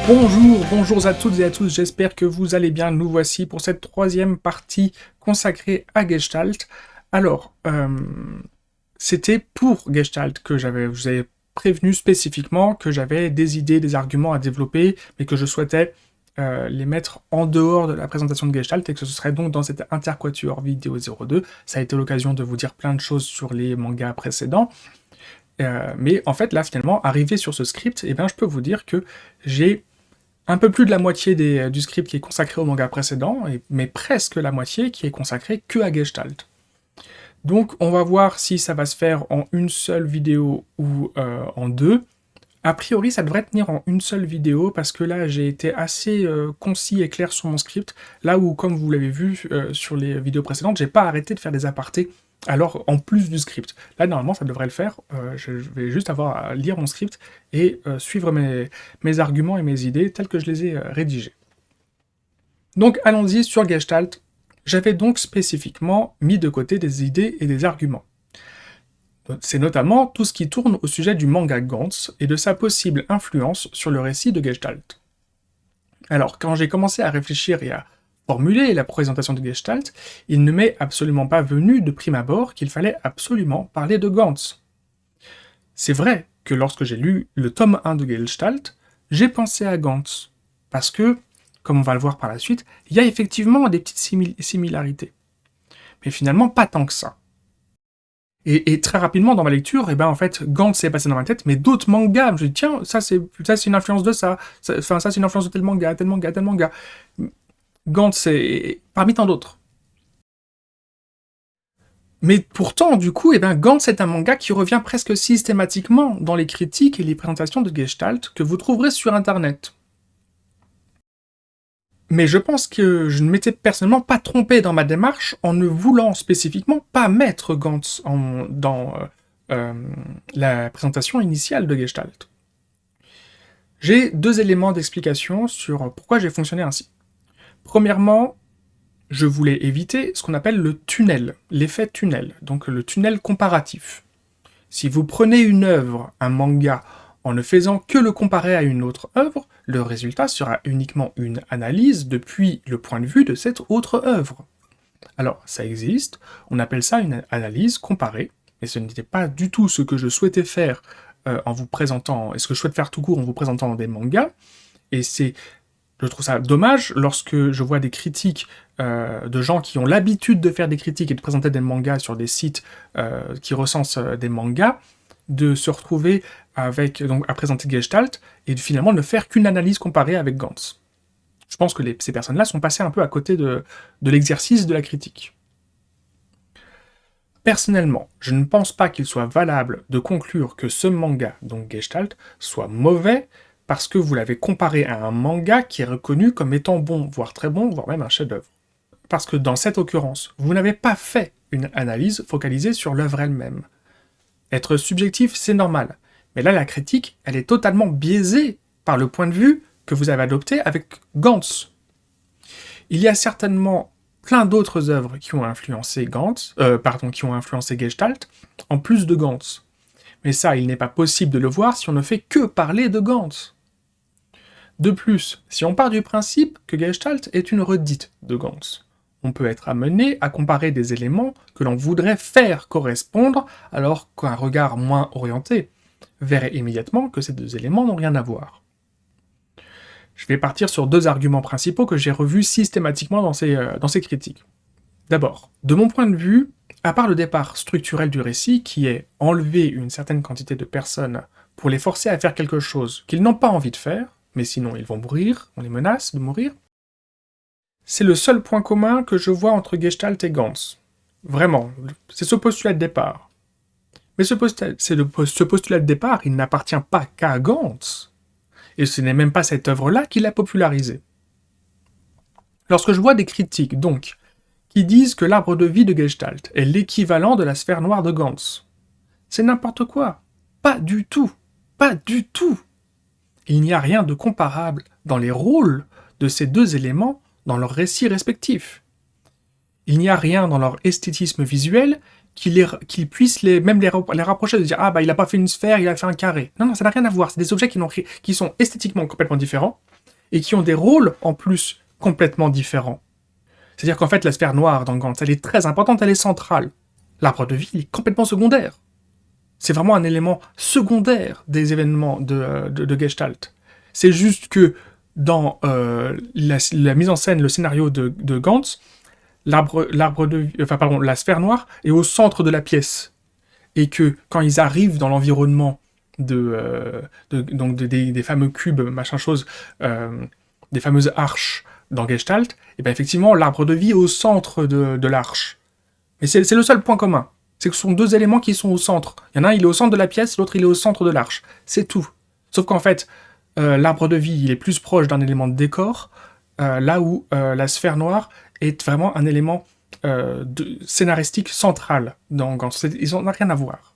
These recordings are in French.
Bonjour à toutes et à tous, j'espère que vous allez bien. Nous voici pour cette troisième partie consacrée à Gestalt. Alors, c'était pour Gestalt que je vous avais prévenu spécifiquement que j'avais des idées, des arguments à développer, mais que je souhaitais les mettre en dehors de la présentation de Gestalt, et que ce serait donc dans cette interquatuor vidéo 02. Ça a été l'occasion de vous dire plein de choses sur les mangas précédents. Mais en fait, là, finalement, arrivé sur ce script, eh ben, je peux vous dire que j'ai un peu plus de la moitié du script qui est consacré au manga précédent, mais presque la moitié qui est consacrée que à Gestalt. Donc on va voir si ça va se faire en une seule vidéo ou en deux. A priori, ça devrait tenir en une seule vidéo, parce que là, j'ai été assez concis et clair sur mon script, là où, comme vous l'avez vu sur les vidéos précédentes, j'ai pas arrêté de faire des apartés, alors en plus du script. Là, normalement, ça devrait le faire, je vais juste avoir à lire mon script et suivre mes arguments et mes idées tels que je les ai rédigés. Donc, allons-y sur Gestalt. J'avais donc spécifiquement mis de côté des idées et des arguments. C'est notamment tout ce qui tourne au sujet du manga Gantz et de sa possible influence sur le récit de Gestalt. Alors, quand j'ai commencé à réfléchir et à formuler la présentation de Gestalt, il ne m'est absolument pas venu de prime abord qu'il fallait absolument parler de Gantz. C'est vrai que lorsque j'ai lu le tome 1 de Gestalt, j'ai pensé à Gantz, parce que, comme on va le voir par la suite, il y a effectivement des petites similarités. Mais finalement, pas tant que ça. Et très rapidement, dans ma lecture, en fait, Gantz s'est passé dans ma tête, mais d'autres mangas. Je me dis, tiens, ça c'est une influence de ça. Ça c'est une influence de tel manga, tel manga, tel manga. Gantz, c'est parmi tant d'autres. Mais pourtant, du coup, Gantz est un manga qui revient presque systématiquement dans les critiques et les présentations de Gestalt que vous trouverez sur Internet. Mais je pense que je ne m'étais personnellement pas trompé dans ma démarche en ne voulant spécifiquement pas mettre Gantz dans la présentation initiale de Gestalt. J'ai deux éléments d'explication sur pourquoi j'ai fonctionné ainsi. Premièrement, je voulais éviter ce qu'on appelle le tunnel, l'effet tunnel, donc le tunnel comparatif. Si vous prenez une œuvre, un manga, en ne faisant que le comparer à une autre œuvre, le résultat sera uniquement une analyse depuis le point de vue de cette autre œuvre. Alors, ça existe, on appelle ça une analyse comparée, mais ce n'était pas du tout ce que je souhaitais faire en vous présentant, et ce que je souhaite faire tout court en vous présentant des mangas, et je trouve ça dommage lorsque je vois des critiques de gens qui ont l'habitude de faire des critiques et de présenter des mangas sur des sites qui recensent des mangas, de se retrouver à présenter Gestalt et de finalement ne faire qu'une analyse comparée avec Gantz. Je pense que ces personnes-là sont passées un peu à côté de l'exercice de la critique. Personnellement, je ne pense pas qu'il soit valable de conclure que ce manga, donc Gestalt, soit mauvais parce que vous l'avez comparé à un manga qui est reconnu comme étant bon, voire très bon, voire même un chef-d'œuvre. Parce que dans cette occurrence, vous n'avez pas fait une analyse focalisée sur l'œuvre elle-même. Être subjectif, c'est normal. Mais là, la critique, elle est totalement biaisée par le point de vue que vous avez adopté avec Gantz. Il y a certainement plein d'autres œuvres qui ont influencé Gestalt, en plus de Gantz. Mais ça, il n'est pas possible de le voir si on ne fait que parler de Gantz. De plus, si on part du principe que Gestalt est une redite de Gantz, on peut être amené à comparer des éléments que l'on voudrait faire correspondre, alors qu'un regard moins orienté verrait immédiatement que ces deux éléments n'ont rien à voir. Je vais partir sur deux arguments principaux que j'ai revus systématiquement dans ces critiques. D'abord, de mon point de vue, à part le départ structurel du récit, qui est enlever une certaine quantité de personnes pour les forcer à faire quelque chose qu'ils n'ont pas envie de faire, mais sinon ils vont mourir, on les menace de mourir, c'est le seul point commun que je vois entre Gestalt et Gantz. Vraiment, c'est ce postulat de départ. Mais ce postulat de départ, il n'appartient pas qu'à Gantz. Et ce n'est même pas cette œuvre-là qui l'a popularisé. Lorsque je vois des critiques, donc, qui disent que l'arbre de vie de Gestalt est l'équivalent de la sphère noire de Gantz, c'est n'importe quoi. Pas du tout. Pas du tout. Il n'y a rien de comparable dans les rôles de ces deux éléments dans leurs récits respectifs. Il n'y a rien dans leur esthétisme visuel qu'ils puissent même les rapprocher, de dire ah bah il a pas fait une sphère, il a fait un carré. Non, ça n'a rien à voir. C'est des objets qui sont esthétiquement complètement différents et qui ont des rôles en plus complètement différents. C'est-à-dire qu'en fait la sphère noire dans Gantz, elle est très importante, elle est centrale. L'arbre de vie, il est complètement secondaire. C'est vraiment un élément secondaire des événements de Gestalt. C'est juste que dans la mise en scène, le scénario de Gantz, la sphère noire est au centre de la pièce. Et que quand ils arrivent dans l'environnement des fameux cubes, machin chose, des fameuses arches dans Gestalt, et bien effectivement, l'arbre de vie est au centre de l'arche. Mais c'est le seul point commun. C'est que ce sont deux éléments qui sont au centre. Il y en a un, il est au centre de la pièce, l'autre, il est au centre de l'arche. C'est tout. Sauf qu'en fait, l'arbre de vie, il est plus proche d'un élément de décor, là où la sphère noire est vraiment un élément scénaristique central dans Gantz. Ils n'ont rien à voir.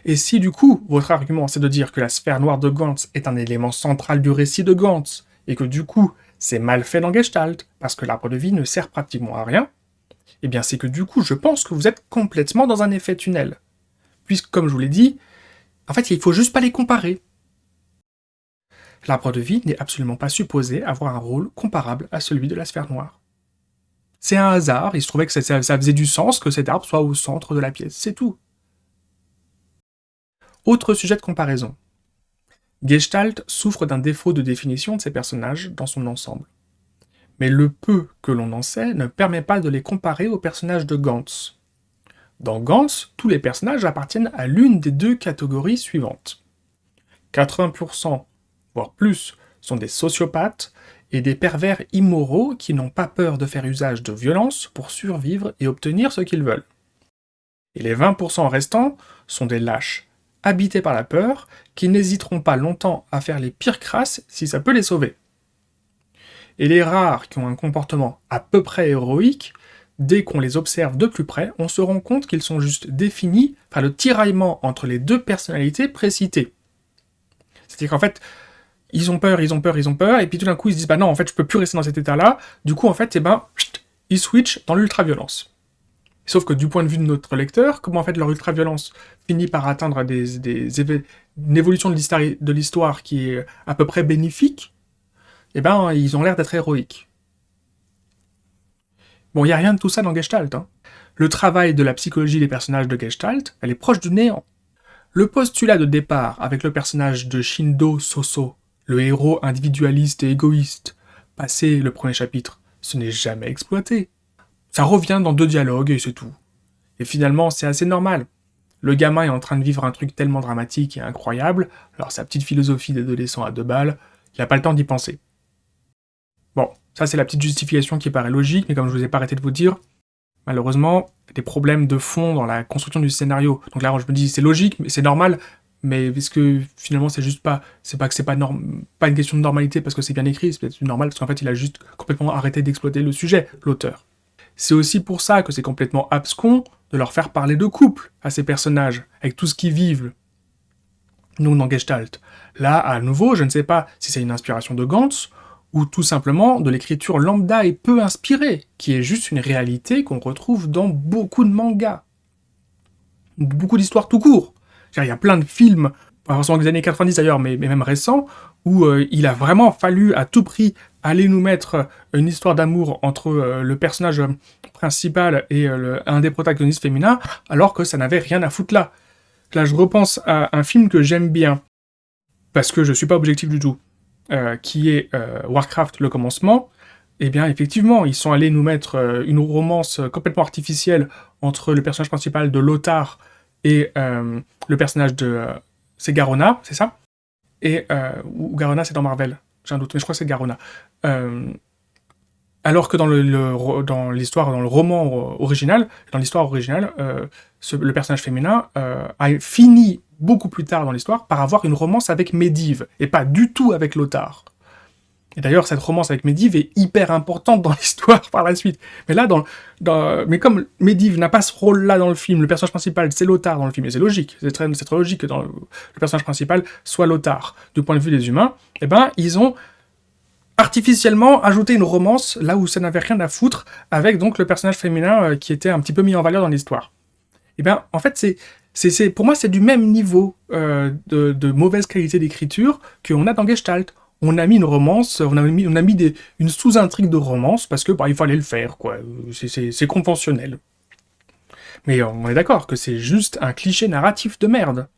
Et si du coup, votre argument, c'est de dire que la sphère noire de Gantz est un élément central du récit de Gantz, et que du coup, c'est mal fait dans Gestalt, parce que l'arbre de vie ne sert pratiquement à rien, eh bien c'est que du coup, je pense que vous êtes complètement dans un effet tunnel. Puisque, comme je vous l'ai dit, en fait, il faut juste pas les comparer. L'arbre de vie n'est absolument pas supposé avoir un rôle comparable à celui de la sphère noire. C'est un hasard, il se trouvait que ça faisait du sens que cet arbre soit au centre de la pièce, c'est tout. Autre sujet de comparaison. Gestalt souffre d'un défaut de définition de ses personnages dans son ensemble. Mais le peu que l'on en sait ne permet pas de les comparer aux personnages de Gantz. Dans Gantz, tous les personnages appartiennent à l'une des deux catégories suivantes. 80%, voire plus, sont des sociopathes et des pervers immoraux qui n'ont pas peur de faire usage de violence pour survivre et obtenir ce qu'ils veulent. Et les 20% restants sont des lâches, habités par la peur, qui n'hésiteront pas longtemps à faire les pires crasses si ça peut les sauver. Et les rares qui ont un comportement à peu près héroïque, dès qu'on les observe de plus près, on se rend compte qu'ils sont juste définis par le tiraillement entre les deux personnalités précitées. C'est-à-dire qu'en fait, ils ont peur, et puis tout d'un coup ils se disent bah non, en fait je peux plus rester dans cet état-là, du coup en fait, ils switchent dans l'ultra-violence. Sauf que du point de vue de notre lecteur, comment en fait leur ultra-violence finit par atteindre une évolution de l'histoire qui est à peu près bénéfique, eh ben, ils ont l'air d'être héroïques. Bon, il n'y a rien de tout ça dans Gestalt. Le travail de la psychologie des personnages de Gestalt, elle est proche du néant. Le postulat de départ avec le personnage de Shindo Soso, le héros individualiste et égoïste, passé le premier chapitre, ce n'est jamais exploité. Ça revient dans 2 dialogues et c'est tout. Et finalement, c'est assez normal. Le gamin est en train de vivre un truc tellement dramatique et incroyable, alors sa petite philosophie d'adolescent à 2 balles, il n'a pas le temps d'y penser. Bon, ça c'est la petite justification qui paraît logique, mais comme je vous ai pas arrêté de vous dire, malheureusement, il y a des problèmes de fond dans la construction du scénario. Donc là, je me dis, c'est logique, mais c'est normal, mais parce que finalement, c'est pas une question de normalité parce que c'est bien écrit, c'est peut-être normal parce qu'en fait, il a juste complètement arrêté d'exploiter le sujet, l'auteur. C'est aussi pour ça que c'est complètement abscon de leur faire parler de couple à ces personnages, avec tout ce qu'ils vivent. Nous, dans Gestalt. Là, à nouveau, je ne sais pas si c'est une inspiration de Gantz, ou tout simplement de l'écriture lambda et peu inspirée, qui est juste une réalité qu'on retrouve dans beaucoup de mangas. Beaucoup d'histoires tout court. Il y a plein de films, pas forcément des années 90 d'ailleurs, mais même récents, où il a vraiment fallu à tout prix aller nous mettre une histoire d'amour entre le personnage principal et un des protagonistes féminins, alors que ça n'avait rien à foutre là. Là, je repense à un film que j'aime bien, parce que je suis pas objectif du tout, qui est Warcraft, le commencement. Eh bien, effectivement, ils sont allés nous mettre une romance complètement artificielle entre le personnage principal de Lothar et le personnage de... c'est Garona, c'est ça? Ou Garona, c'est dans Marvel, j'ai un doute, mais je crois que c'est Garona. Alors que dans l'histoire, dans le roman original, dans l'histoire originale, le personnage féminin a fini beaucoup plus tard dans l'histoire par avoir une romance avec Medivh, et pas du tout avec Lothar. Et d'ailleurs, cette romance avec Medivh est hyper importante dans l'histoire par la suite. Mais là, mais comme Medivh n'a pas ce rôle-là dans le film, le personnage principal, c'est Lothar dans le film, et c'est logique, c'est très logique que le personnage principal soit Lothar. Du point de vue des humains, eh ben, ils ont artificiellement ajouté une romance là où ça n'avait rien à foutre, avec donc le personnage féminin qui était un petit peu mis en valeur dans l'histoire. Eh bien, en fait, pour moi, c'est du même niveau de mauvaise qualité d'écriture qu'on a dans Gestalt. On a mis une romance, on a mis une sous-intrigue de romance parce que il fallait le faire, quoi. C'est conventionnel. Mais on est d'accord que c'est juste un cliché narratif de merde.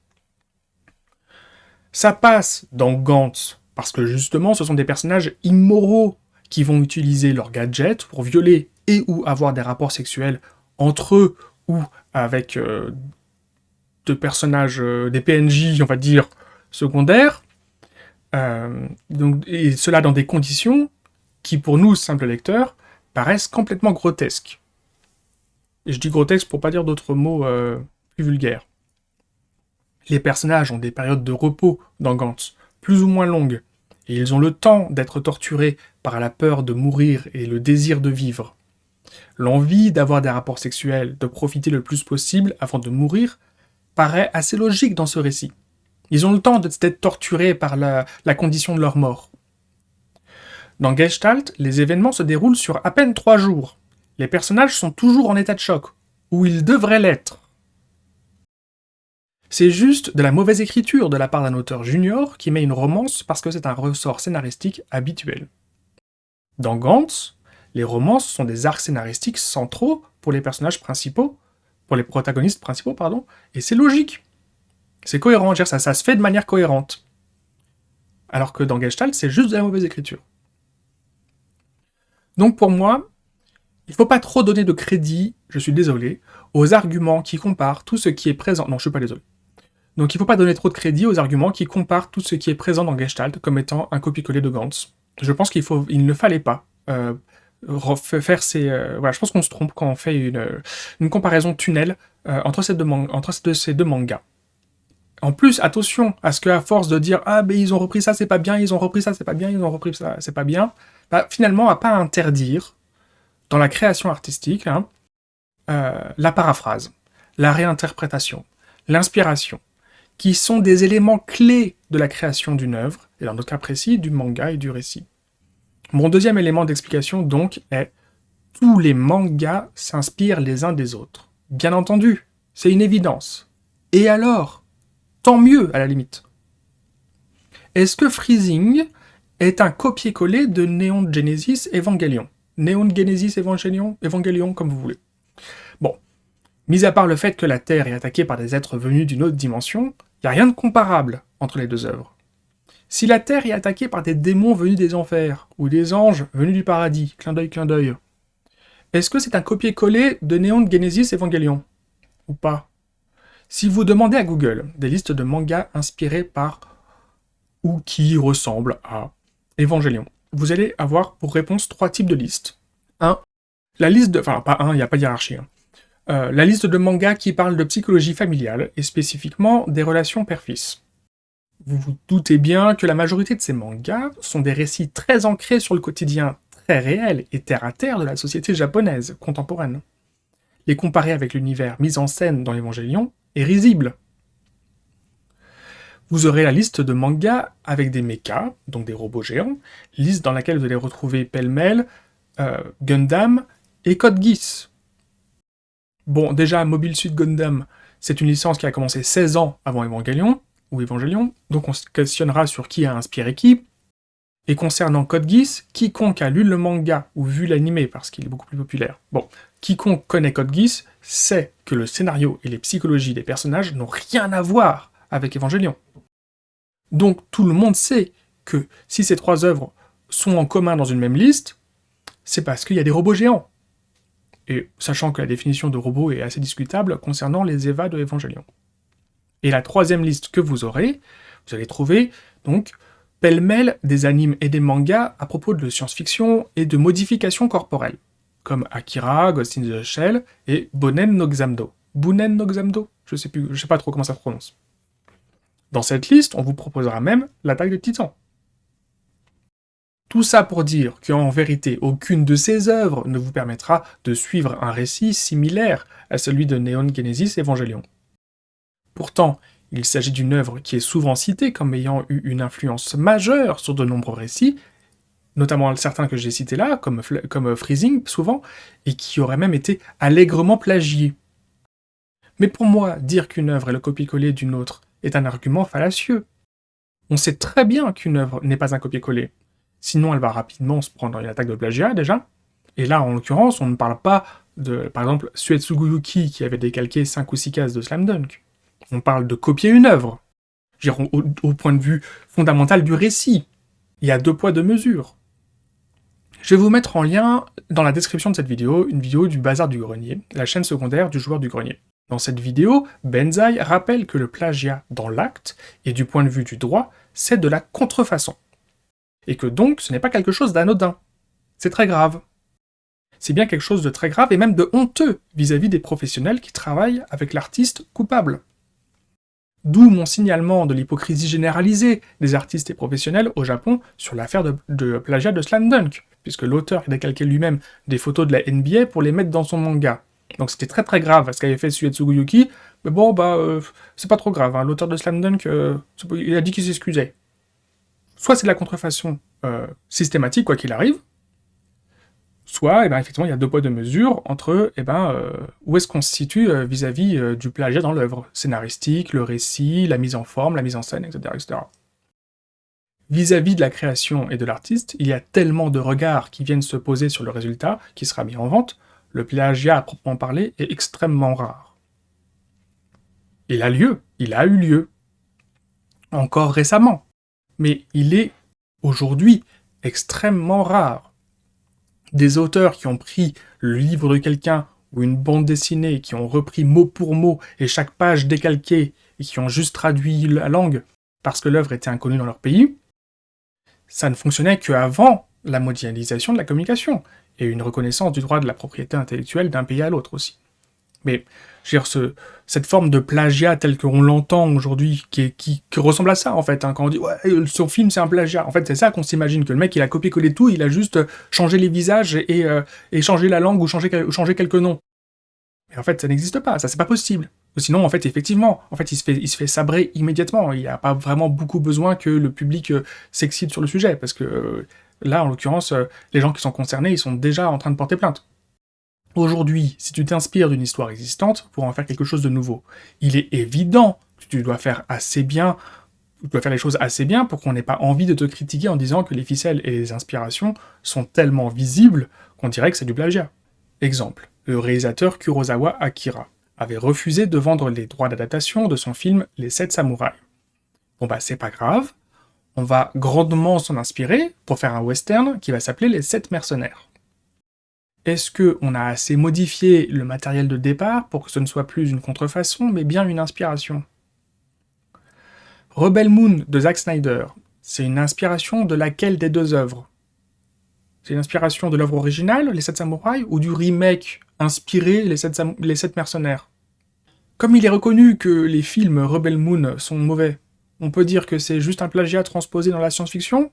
Ça passe dans Gantz, parce que justement, ce sont des personnages immoraux qui vont utiliser leurs gadgets pour violer et ou avoir des rapports sexuels entre eux ou avec de personnages, des PNJ, on va dire, secondaires. Et cela dans des conditions qui, pour nous, simples lecteurs, paraissent complètement grotesques. Et je dis grotesque pour pas dire d'autres mots plus vulgaires. Les personnages ont des périodes de repos dans Gantz, plus ou moins longues, et ils ont le temps d'être torturés par la peur de mourir et le désir de vivre. L'envie d'avoir des rapports sexuels, de profiter le plus possible avant de mourir, paraît assez logique dans ce récit. Ils ont le temps d'être torturés par la condition de leur mort. Dans Gestalt, les événements se déroulent sur à peine 3 jours. Les personnages sont toujours en état de choc, ou ils devraient l'être. C'est juste de la mauvaise écriture de la part d'un auteur junior qui met une romance parce que c'est un ressort scénaristique habituel. Dans Gantz, les romances sont des arcs scénaristiques centraux pour les personnages principaux, pour les protagonistes principaux, pardon, et c'est logique. C'est cohérent, ça se fait de manière cohérente. Alors que dans Gestalt, c'est juste de la mauvaise écriture. Donc pour moi, il ne faut pas trop donner de crédit, je suis désolé, aux arguments qui comparent tout ce qui est présent. Non, je suis pas désolé. Donc il ne faut pas donner trop de crédit aux arguments qui comparent tout ce qui est présent dans Gestalt comme étant un copier-coller de Gantz. Je pense qu'il ne fallait pas faire ces... voilà, je pense qu'on se trompe quand on fait une comparaison tunnel entre ces deux mangas. En plus, attention à ce qu'à force de dire « Ah, mais ils ont repris ça, c'est pas bien, ils ont repris ça, c'est pas bien, ils ont repris ça, c'est pas bien », finalement, à pas interdire, dans la création artistique, la paraphrase, la réinterprétation, l'inspiration, qui sont des éléments clés de la création d'une œuvre, et dans notre cas précis, du manga et du récit. Mon deuxième élément d'explication, donc, est « Tous les mangas s'inspirent les uns des autres ». Bien entendu, c'est une évidence. Et alors ? Tant mieux, à la limite. Est-ce que Freezing est un copier-coller de Neon Genesis Evangelion ? Neon Genesis Evangelion, comme vous voulez. Bon, mis à part le fait que la Terre est attaquée par des êtres venus d'une autre dimension, il n'y a rien de comparable entre les deux œuvres. Si la Terre est attaquée par des démons venus des enfers, ou des anges venus du paradis, clin d'œil, est-ce que c'est un copier-coller de Neon Genesis Evangelion ? Ou pas ? Si vous demandez à Google des listes de mangas inspirés par ou qui ressemblent à Evangelion, vous allez avoir pour réponse 3 types de listes. La liste de... Enfin, pas un, il n'y a pas de hiérarchie. La liste de mangas qui parlent de psychologie familiale, et spécifiquement des relations père-fils. Vous vous doutez bien que la majorité de ces mangas sont des récits très ancrés sur le quotidien très réel et terre-à-terre de la société japonaise contemporaine. Les comparer avec l'univers mis en scène dans Evangelion est risible. Vous aurez la liste de mangas avec des mechas, donc des robots géants, liste dans laquelle vous allez retrouver pêle-mêle Gundam et Code Geass. Bon, déjà, Mobile Suit Gundam, c'est une licence qui a commencé 16 ans avant Evangelion, donc on se questionnera sur qui a inspiré qui. Et concernant Code Geass, quiconque a lu le manga ou vu l'anime, parce qu'il est beaucoup plus populaire, quiconque connaît Code Geass sait que le scénario et les psychologies des personnages n'ont rien à voir avec Evangelion. Donc tout le monde sait que si ces 3 œuvres sont en commun dans une même liste, c'est parce qu'il y a des robots géants. Et sachant que la définition de robot est assez discutable concernant les EVA de Evangelion. Et la 3e liste que vous allez trouver, donc, pêle-mêle des animes et des mangas à propos de science-fiction et de modifications corporelles, comme Akira, Ghost in the Shell et Bonen no Xamdo. Bunen no Xamdo ? Je sais pas trop comment ça se prononce. Dans cette liste, on vous proposera même l'attaque de Titan. Tout ça pour dire qu'en vérité, aucune de ces œuvres ne vous permettra de suivre un récit similaire à celui de Neon Genesis Evangelion. Pourtant, il s'agit d'une œuvre qui est souvent citée comme ayant eu une influence majeure sur de nombreux récits, notamment certains que j'ai cités là, comme Freezing souvent, et qui auraient même été allègrement plagiés. Mais pour moi, dire qu'une œuvre est le copier-coller d'une autre est un argument fallacieux. On sait très bien qu'une œuvre n'est pas un copier-coller. Sinon, elle va rapidement se prendre une attaque de plagiat, déjà. Et là, en l'occurrence, on ne parle pas de, par exemple, Suetsugu Yuki qui avait décalqué 5 ou 6 cases de Slam Dunk. On parle de copier une œuvre. Je veux dire, au point de vue fondamental du récit. Il y a 2 poids, 2 mesures. Je vais vous mettre en lien, dans la description de cette vidéo, une vidéo du Bazar du Grenier, la chaîne secondaire du joueur du grenier. Dans cette vidéo, Benzaï rappelle que le plagiat dans l'acte, et du point de vue du droit, c'est de la contrefaçon. Et que donc, ce n'est pas quelque chose d'anodin. C'est très grave. C'est bien quelque chose de très grave et même de honteux vis-à-vis des professionnels qui travaillent avec l'artiste coupable. D'où mon signalement de l'hypocrisie généralisée des artistes et professionnels au Japon sur l'affaire de plagiat de Slam Dunk, puisque l'auteur a décalqué lui-même des photos de la NBA pour les mettre dans son manga. Donc c'était très très grave ce qu'avait fait Suetsugu Yuki, mais bon, c'est pas trop grave, hein. L'auteur de Slam Dunk, il a dit qu'il s'excusait. Soit c'est de la contrefaçon systématique, quoi qu'il arrive, soit, effectivement, il y a 2 poids 2 mesures entre, où est-ce qu'on se situe vis-à-vis du plagiat dans l'œuvre, scénaristique, le récit, la mise en forme, la mise en scène, etc., etc. Vis-à-vis de la création et de l'artiste, il y a tellement de regards qui viennent se poser sur le résultat qui sera mis en vente, le plagiat à proprement parler est extrêmement rare. Il a eu lieu, encore récemment, mais il est aujourd'hui extrêmement rare. Des auteurs qui ont pris le livre de quelqu'un ou une bande dessinée, qui ont repris mot pour mot et chaque page décalquée et qui ont juste traduit la langue parce que l'œuvre était inconnue dans leur pays, ça ne fonctionnait qu'avant la mondialisation de la communication et une reconnaissance du droit de la propriété intellectuelle d'un pays à l'autre aussi. Mais je veux dire, cette forme de plagiat telle qu'on l'entend aujourd'hui, qui ressemble à ça en fait, hein, quand on dit ouais, son film c'est un plagiat, en fait c'est ça qu'on s'imagine, que le mec il a copié-collé tout, il a juste changé les visages et changé la langue ou changé quelques noms. Mais en fait ça n'existe pas, ça c'est pas possible. Ou sinon en fait effectivement, en fait il se fait sabrer immédiatement, il n'y a pas vraiment beaucoup besoin que le public s'excite sur le sujet, parce que là en l'occurrence, les gens qui sont concernés ils sont déjà en train de porter plainte. Aujourd'hui, si tu t'inspires d'une histoire existante pour en faire quelque chose de nouveau, il est évident que tu dois faire les choses assez bien pour qu'on n'ait pas envie de te critiquer en disant que les ficelles et les inspirations sont tellement visibles qu'on dirait que c'est du plagiat. Exemple, le réalisateur Kurosawa Akira avait refusé de vendre les droits d'adaptation de son film Les 7 Samouraïs. Bon c'est pas grave, on va grandement s'en inspirer pour faire un western qui va s'appeler Les 7 Mercenaires. Est-ce qu'on a assez modifié le matériel de départ pour que ce ne soit plus une contrefaçon, mais bien une inspiration? Rebel Moon de Zack Snyder, c'est une inspiration de laquelle des 2 œuvres? C'est une inspiration de l'œuvre originale, Les 7 Samouraïs, ou du remake inspiré, Les 7 Mercenaires? Comme il est reconnu que les films Rebel Moon sont mauvais, on peut dire que c'est juste un plagiat transposé dans la science-fiction?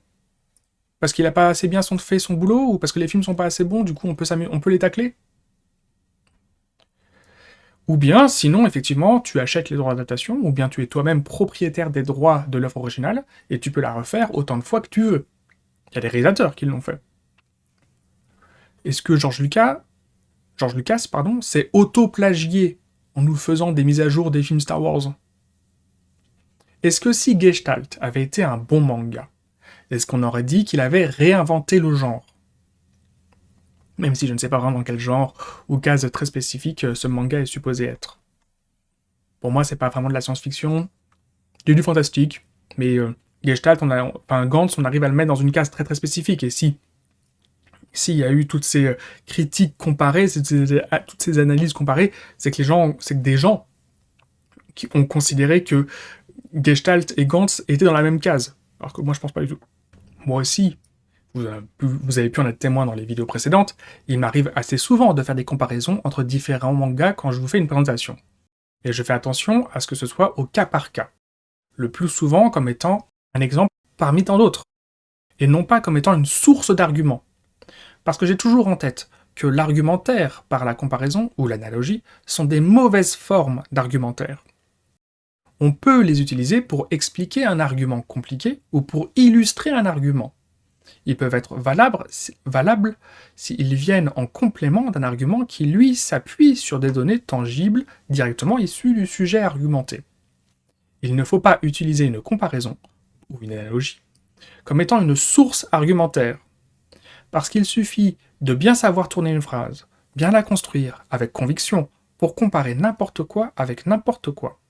Parce qu'il a pas assez bien fait son boulot, ou parce que les films sont pas assez bons, du coup on peut les tacler? Ou bien, sinon, effectivement, tu achètes les droits d'adaptation, ou bien tu es toi-même propriétaire des droits de l'œuvre originale, et tu peux la refaire autant de fois que tu veux. Il y a des réalisateurs qui l'ont fait. Est-ce que George Lucas, s'est auto-plagié en nous faisant des mises à jour des films Star Wars? Est-ce que si Gestalt avait été un bon manga, est-ce qu'on aurait dit qu'il avait réinventé le genre? Même si je ne sais pas vraiment dans quel genre ou case très spécifique ce manga est supposé être. Pour moi, c'est pas vraiment de la science-fiction, il y a du fantastique, mais Gestalt, Gantz, on arrive à le mettre dans une case très très spécifique, et s'il y a eu toutes ces critiques comparées, toutes ces analyses comparées, c'est que des gens qui ont considéré que Gestalt et Gantz étaient dans la même case, alors que moi je pense pas du tout. Moi aussi, vous avez pu en être témoin dans les vidéos précédentes, il m'arrive assez souvent de faire des comparaisons entre différents mangas quand je vous fais une présentation. Et je fais attention à ce que ce soit au cas par cas. Le plus souvent comme étant un exemple parmi tant d'autres. Et non pas comme étant une source d'arguments. Parce que j'ai toujours en tête que l'argumentaire par la comparaison ou l'analogie sont des mauvaises formes d'argumentaire. On peut les utiliser pour expliquer un argument compliqué ou pour illustrer un argument. Ils peuvent être valables s'ils viennent en complément d'un argument qui, lui, s'appuie sur des données tangibles directement issues du sujet argumenté. Il ne faut pas utiliser une comparaison, ou une analogie, comme étant une source argumentaire, parce qu'il suffit de bien savoir tourner une phrase, bien la construire avec conviction, pour comparer n'importe quoi avec n'importe quoi.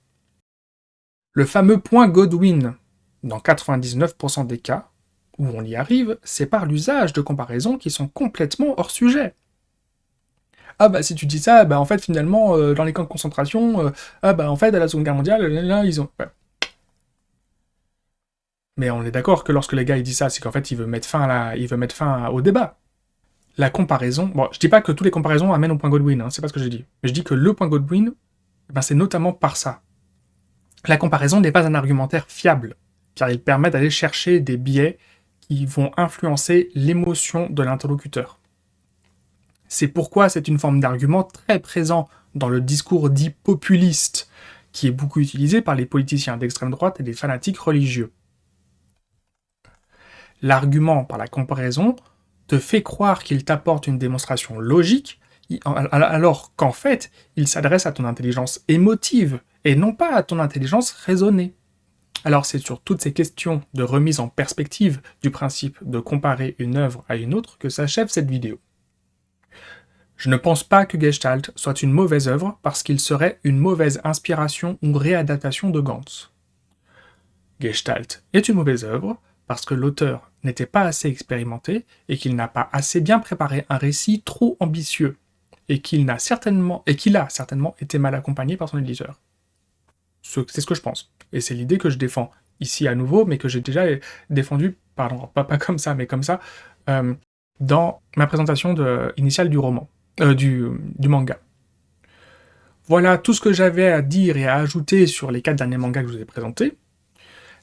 Le fameux point Godwin, dans 99% des cas où on y arrive, c'est par l'usage de comparaisons qui sont complètement hors sujet. Ah bah si tu dis ça, bah en fait finalement, dans les camps de concentration, ah bah en fait à la Seconde Guerre mondiale, là ils ont... Ouais. Mais on est d'accord que lorsque les gars ils disent ça, c'est qu'en fait il veut mettre fin au débat. La comparaison, bon, je dis pas que toutes les comparaisons amènent au point Godwin, hein, c'est pas ce que j'ai dit. Mais je dis que le point Godwin, ben c'est notamment par ça. La comparaison n'est pas un argumentaire fiable, car il permet d'aller chercher des biais qui vont influencer l'émotion de l'interlocuteur. C'est pourquoi c'est une forme d'argument très présent dans le discours dit populiste, qui est beaucoup utilisé par les politiciens d'extrême droite et les fanatiques religieux. L'argument par la comparaison te fait croire qu'il t'apporte une démonstration logique, alors qu'en fait, il s'adresse à ton intelligence émotive, et non pas à ton intelligence raisonnée. Alors c'est sur toutes ces questions de remise en perspective du principe de comparer une œuvre à une autre que s'achève cette vidéo. Je ne pense pas que Gestalt soit une mauvaise œuvre parce qu'il serait une mauvaise inspiration ou réadaptation de Gantz. Gestalt est une mauvaise œuvre parce que l'auteur n'était pas assez expérimenté et qu'il n'a pas assez bien préparé un récit trop ambitieux et qu'il a certainement été mal accompagné par son éditeur. C'est ce que je pense. Et c'est l'idée que je défends ici à nouveau, mais que j'ai déjà défendue, pardon, pas comme ça, mais comme ça, dans ma présentation initiale du roman, du manga. Voilà tout ce que j'avais à dire et à ajouter sur les 4 derniers mangas que je vous ai présentés.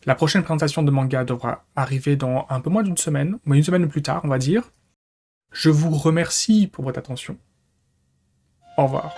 La prochaine présentation de manga devra arriver dans un peu moins d'une semaine, mais une semaine plus tard, on va dire. Je vous remercie pour votre attention. Au revoir.